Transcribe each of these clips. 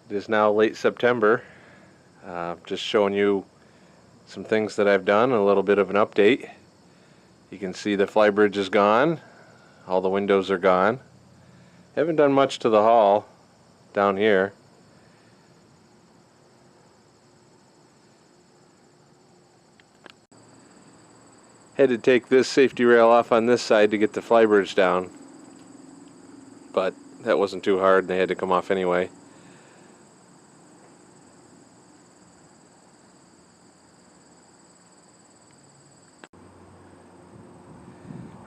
It is now late September. Just showing you some things that I've done, a little bit of an update. You can see the flybridge is gone, all the windows are gone. Haven't done much to the hall down here. Had to take this safety rail off on this side to get the flybridge down, but that wasn't too hard and they had to come off anyway.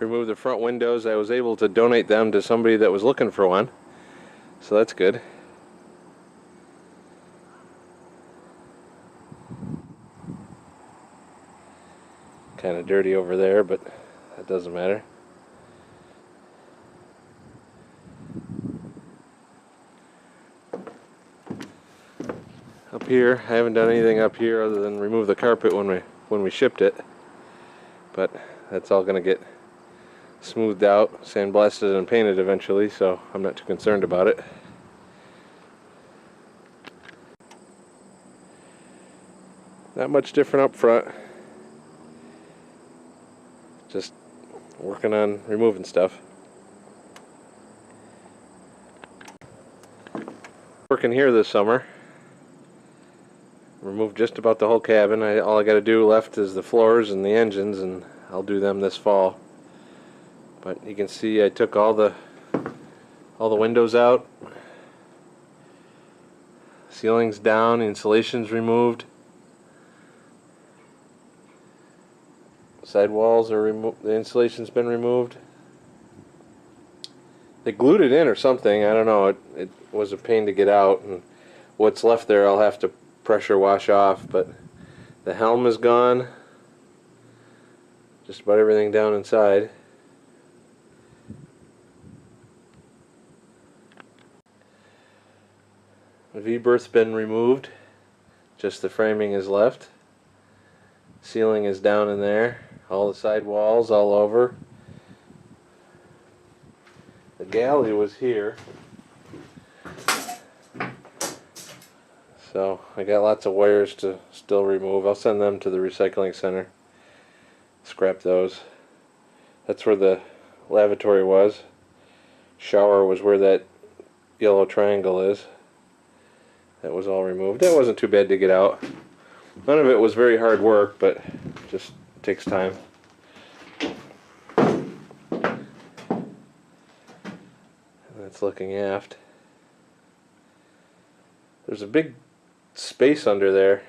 Remove the front windows. I was able to donate them to somebody that was looking for one, so that's good. Kind of dirty over there, but that doesn't matter. Up here, I haven't done anything up here other than remove the carpet when we shipped it, but that's all going to get smoothed out, sandblasted and painted eventually, so I'm not too concerned about it. Not much different up front. Just working on removing stuff. Working here this summer. Removed just about the whole cabin. All I got to do left is the floors and the engines, and I'll do them this fall. But you can see I took all the windows out, ceilings down, insulation's removed, sidewalls are removed, the insulation's been removed. They glued it in or something, I don't know, it was a pain to get out, and what's left there I'll have to pressure wash off, but the helm is gone, just about everything down inside. The V-berth's been removed, just the framing is left. Ceiling is down in there, all the side walls all over. The galley was here, so I got lots of wires to still remove. I'll send them to the recycling center, scrap those. That's where the lavatory was. Shower was where that yellow triangle is. That was all removed. That wasn't too bad to get out. None of it was very hard work, but just takes time. And that's looking aft. There's a big space under there.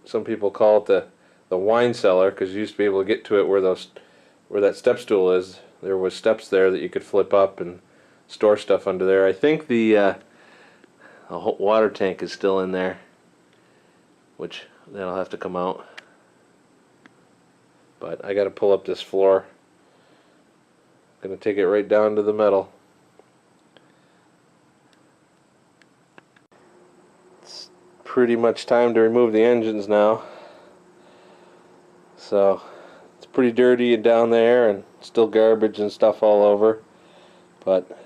Some people call it the wine cellar, because you used to be able to get to it where that step stool is. There was steps there that you could flip up and store stuff under there. I think the whole water tank is still in there, which that'll have to come out. But I got to pull up this floor. Gonna take it right down to the metal. It's pretty much time to remove the engines now. So it's pretty dirty and down there, and still garbage and stuff all over. But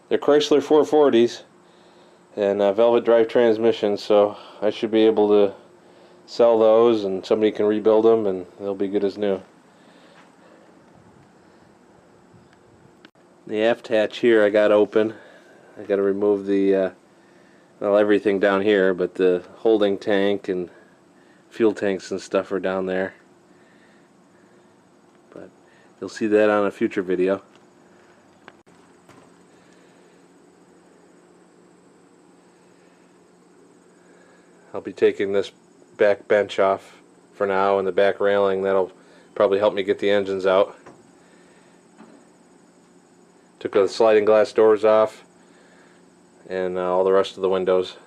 they're Chrysler 440s. And velvet drive transmissions, so I should be able to sell those and somebody can rebuild them and they'll be good as new. The aft hatch here I got open. I got to remove the well, everything down here, but the holding tank and fuel tanks and stuff are down there. But you'll see that on a future video. I'll be taking this back bench off for now and the back railing. That'll probably help me get the engines out. Took the sliding glass doors off and all the rest of the windows.